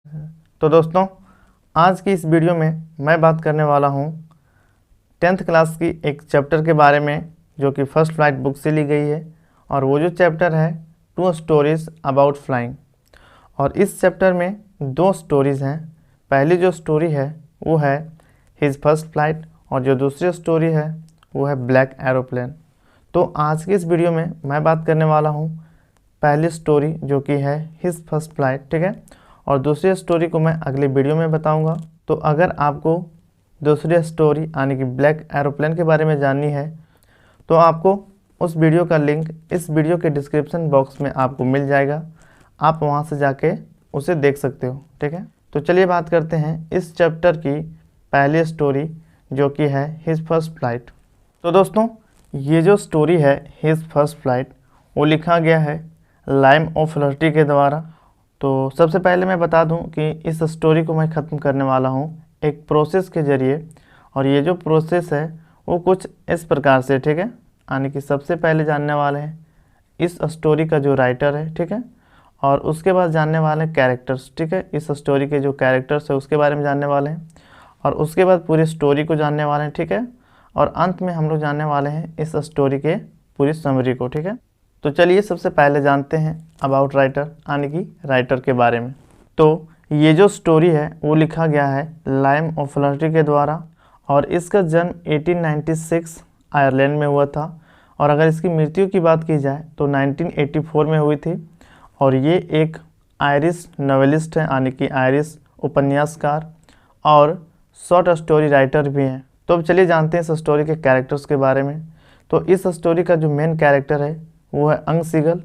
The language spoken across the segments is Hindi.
तो दोस्तों, आज की इस वीडियो में मैं बात करने वाला हूँ 10th क्लास की एक चैप्टर के बारे में जो कि फर्स्ट फ्लाइट बुक से ली गई है। और वो जो चैप्टर है 2 स्टोरीज अबाउट फ्लाइंग। और इस चैप्टर में 2 स्टोरीज़ हैं। पहली जो स्टोरी है वो है हिज फर्स्ट फ्लाइट और जो दूसरी स्टोरी है वो है ब्लैक एरोप्लेन। तो आज की इस वीडियो में मैं बात करने वाला हूँ पहली स्टोरी जो कि है हिज फर्स्ट फ्लाइट, ठीक है। और दूसरी स्टोरी को मैं अगले वीडियो में बताऊंगा। तो अगर आपको दूसरी स्टोरी यानी कि ब्लैक एरोप्लेन के बारे में जाननी है तो आपको उस वीडियो का लिंक इस वीडियो के डिस्क्रिप्शन बॉक्स में आपको मिल जाएगा। आप वहां से जाके उसे देख सकते हो, ठीक है। तो चलिए बात करते हैं इस चैप्टर की पहली स्टोरी जो कि है हिज फर्स्ट फ्लाइट। तो दोस्तों, ये जो स्टोरी है हिज फर्स्ट फ्लाइट वो लिखा गया है लाइम ओफ्लर्टी के द्वारा। तो सबसे पहले मैं बता दूं कि इस स्टोरी को मैं ख़त्म करने वाला हूं एक प्रोसेस के ज़रिए। और ये जो प्रोसेस है वो कुछ इस प्रकार से, ठीक है। यानी कि सबसे पहले जानने वाले हैं इस स्टोरी का जो राइटर है, ठीक है। और उसके बाद जानने वाले हैं कैरेक्टर्स, ठीक है। इस स्टोरी के जो कैरेक्टर्स है उसके बारे में जानने वाले हैं। और उसके बाद पूरी स्टोरी को जानने वाले हैं, ठीक है। और अंत में हम लोग जानने वाले हैं इस स्टोरी के पूरी समरी को, ठीक है। तो चलिए सबसे पहले जानते हैं अबाउट राइटर यानी कि राइटर के बारे में। तो ये जो स्टोरी है वो लिखा गया है लाइम ओफ्लर्टी के द्वारा और इसका जन्म 1896 आयरलैंड में हुआ था। और अगर इसकी मृत्यु की बात की जाए तो 1984 में हुई थी। और ये एक आयरिश नॉवेलिस्ट है यानी कि आयरिश उपन्यासकार और शॉर्ट स्टोरी राइटर भी हैं। तो अब चलिए जानते हैं इस स्टोरी के कैरेक्टर्स के बारे में। तो इस स्टोरी का जो मेन कैरेक्टर है वो है अंग सीगल।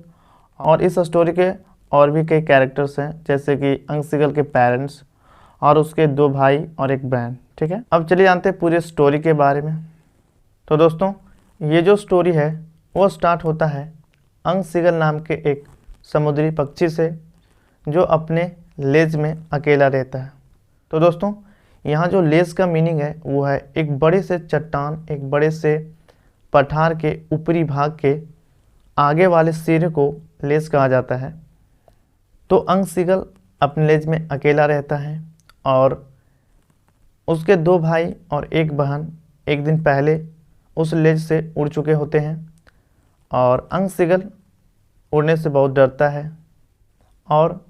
और इस स्टोरी के और भी कई कैरेक्टर्स हैं जैसे कि अंग सीगल के पेरेंट्स और उसके 2 भाई और एक बहन, ठीक है। अब चलिए जानते हैं पूरी स्टोरी के बारे में। तो दोस्तों, ये जो स्टोरी है वो स्टार्ट होता है अंग सीगल नाम के एक समुद्री पक्षी से जो अपने लेज में अकेला रहता है। तो दोस्तों, यहाँ जो लेज का मीनिंग है वो है एक बड़े से चट्टान, एक बड़े से पठार के ऊपरी भाग के आगे वाले सिरे को लेज कहा जाता है। तो अंग सीगल अपने लेज में अकेला रहता है और उसके 2 भाई और एक बहन एक दिन पहले उस लेज से उड़ चुके होते हैं। और अंग सीगल उड़ने से बहुत डरता है और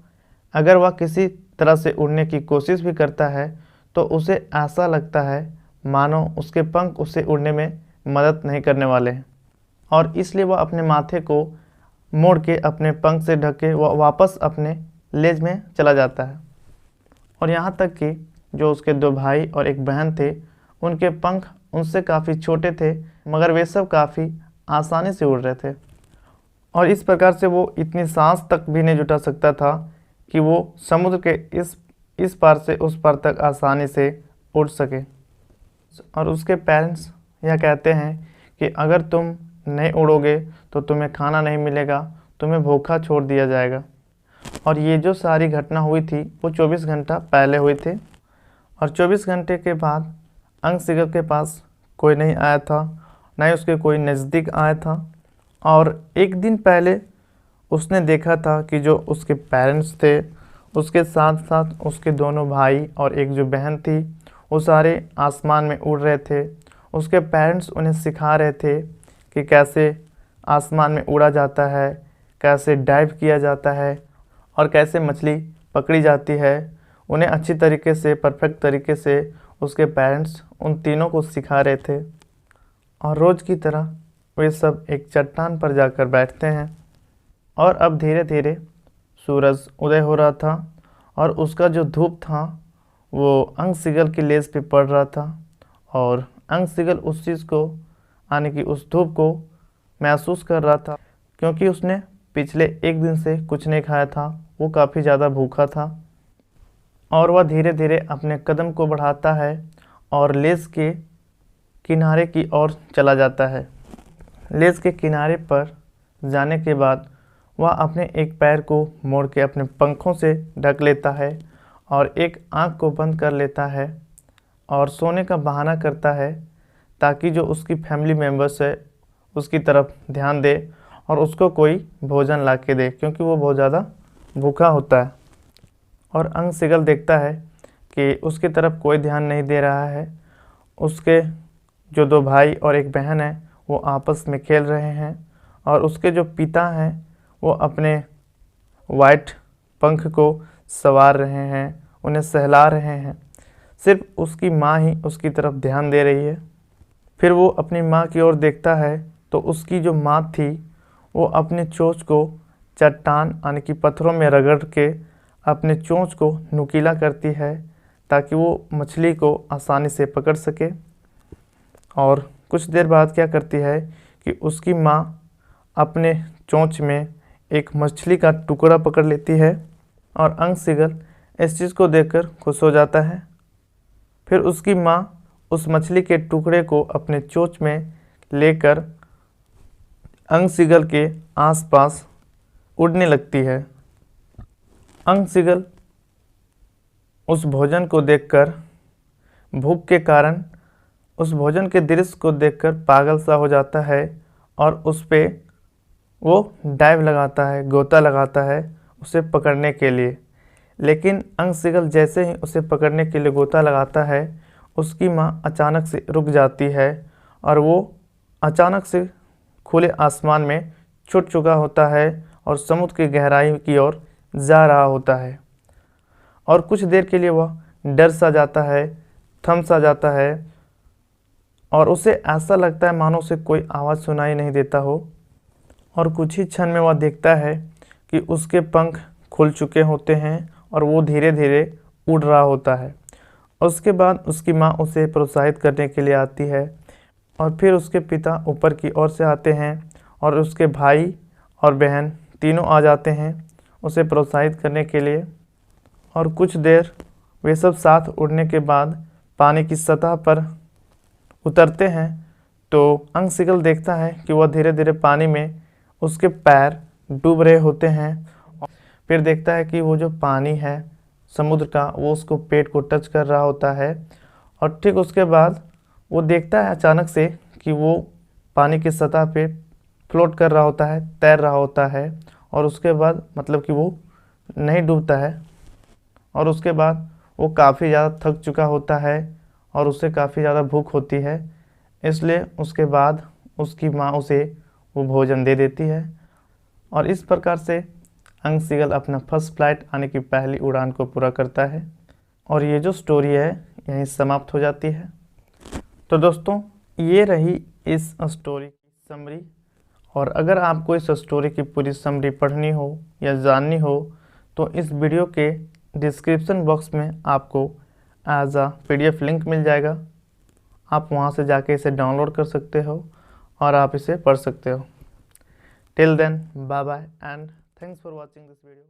अगर वह किसी तरह से उड़ने की कोशिश भी करता है तो उसे ऐसा लगता है मानो उसके पंख उसे उड़ने में मदद नहीं करने वाले हैं। और इसलिए वह अपने माथे को मोड़ के अपने पंख से ढक के वह वापस अपने लेज में चला जाता है। और यहाँ तक कि जो उसके 2 भाई और एक बहन थे उनके पंख उनसे काफ़ी छोटे थे मगर वे सब काफ़ी आसानी से उड़ रहे थे। और इस प्रकार से वो इतनी सांस तक भी नहीं जुटा सकता था कि वो समुद्र के इस पार से उस पार तक आसानी से उड़ सके। और उसके पेरेंट्स यह कहते हैं कि अगर तुम नहीं उड़ोगे तो तुम्हें खाना नहीं मिलेगा, तुम्हें भूखा छोड़ दिया जाएगा। और ये जो सारी घटना हुई थी वो 24 घंटा पहले हुई थी। और 24 घंटे के बाद अंग सीगल के पास कोई नहीं आया था, ना ही उसके कोई नज़दीक आया था। और एक दिन पहले उसने देखा था कि जो उसके पेरेंट्स थे उसके साथ साथ उसके दोनों भाई और एक जो बहन थी वो सारे आसमान में उड़ रहे थे। उसके पेरेंट्स उन्हें सिखा रहे थे कि कैसे आसमान में उड़ा जाता है, कैसे डाइव किया जाता है और कैसे मछली पकड़ी जाती है। उन्हें अच्छी तरीके से, परफेक्ट तरीके से उसके पेरेंट्स उन तीनों को सिखा रहे थे। और रोज़ की तरह वे सब एक चट्टान पर जाकर बैठते हैं। और अब धीरे धीरे सूरज उदय हो रहा था और उसका जो धूप था वो अंग सीगल की लेज पे पड़ रहा था। और अंग सीगल उस चीज़ को यानी कि उस धूप को महसूस कर रहा था क्योंकि उसने पिछले एक दिन से कुछ नहीं खाया था, वो काफ़ी ज़्यादा भूखा था। और वह धीरे धीरे अपने कदम को बढ़ाता है और लेज के किनारे की ओर चला जाता है। लेज के किनारे पर जाने के बाद वह अपने एक पैर को मोड़ के अपने पंखों से ढक लेता है और एक आँख को बंद कर लेता है और सोने का बहाना करता है ताकि जो उसकी फैमिली मेम्बर्स है उसकी तरफ ध्यान दे और उसको कोई भोजन ला के दे क्योंकि वो बहुत ज़्यादा भूखा होता है। और अंगसिगल देखता है कि उसकी तरफ कोई ध्यान नहीं दे रहा है। उसके जो 2 भाई और 1 बहन है वो आपस में खेल रहे हैं और उसके जो पिता हैं वो अपने वाइट पंख को संवार रहे हैं, उन्हें सहला रहे हैं। सिर्फ उसकी माँ ही उसकी तरफ ध्यान दे रही है। फिर वो अपनी माँ की ओर देखता है तो उसकी जो माँ थी वो अपनी चोंच को चट्टान यानी कि पत्थरों में रगड़ के अपने चोंच को नुकीला करती है ताकि वो मछली को आसानी से पकड़ सके। और कुछ देर बाद क्या करती है कि उसकी माँ अपने चोंच में एक मछली का टुकड़ा पकड़ लेती है और अंगसिगल इस चीज़ को देखकर खुश हो जाता है। फिर उसकी माँ उस मछली के टुकड़े को अपने चोंच में लेकर अंगसिगल के आसपास उड़ने लगती है। अंगसिगल उस भोजन को देखकर, भूख के कारण उस भोजन के दृश्य को देखकर पागल सा हो जाता है और उस पे वो डाइव लगाता है, गोता लगाता है उसे पकड़ने के लिए। लेकिन अंगसिगल जैसे ही उसे पकड़ने के लिए गोता लगाता है उसकी माँ अचानक से रुक जाती है और वो अचानक से खुले आसमान में छुट चुका होता है और समुद्र की गहराई की ओर जा रहा होता है। और कुछ देर के लिए वह डर सा जाता है, थम सा जाता है और उसे ऐसा लगता है मानो उसे कोई आवाज़ सुनाई नहीं देता हो। और कुछ ही क्षण में वह देखता है कि उसके पंख खुल चुके होते हैं और वो धीरे धीरे उड़ रहा होता है। उसके बाद उसकी माँ उसे प्रोत्साहित करने के लिए आती है और फिर उसके पिता ऊपर की ओर से आते हैं और उसके भाई और बहन तीनों आ जाते हैं उसे प्रोत्साहित करने के लिए। और कुछ देर वे सब साथ उड़ने के बाद पानी की सतह पर उतरते हैं तो अंगसिगल देखता है कि वह धीरे धीरे पानी में उसके पैर डूब रहे होते हैं। फिर देखता है कि वो जो पानी है समुद्र का वो उसको पेट को टच कर रहा होता है। और ठीक उसके बाद वो देखता है अचानक से कि वो पानी की सतह पे फ्लोट कर रहा होता है, तैर रहा होता है। और उसके बाद मतलब कि वो नहीं डूबता है। और उसके बाद वो काफ़ी ज़्यादा थक चुका होता है और उसे काफ़ी ज़्यादा भूख होती है, इसलिए उसके बाद उसकी माँ उसे वो भोजन दे देती है। और इस प्रकार से अंगसिगल अपना फर्स्ट फ्लाइट आने की पहली उड़ान को पूरा करता है। और ये जो स्टोरी है यहीं समाप्त हो जाती है। तो दोस्तों ये रही इस स्टोरी की समरी। और अगर आपको इस स्टोरी की पूरी समरी पढ़नी हो या जाननी हो तो इस वीडियो के डिस्क्रिप्शन बॉक्स में आपको एज अ PDF लिंक मिल जाएगा। आप वहां से जाके इसे डाउनलोड कर सकते हो और आप इसे पढ़ सकते हो। Till then bye bye and thanks for watching this video.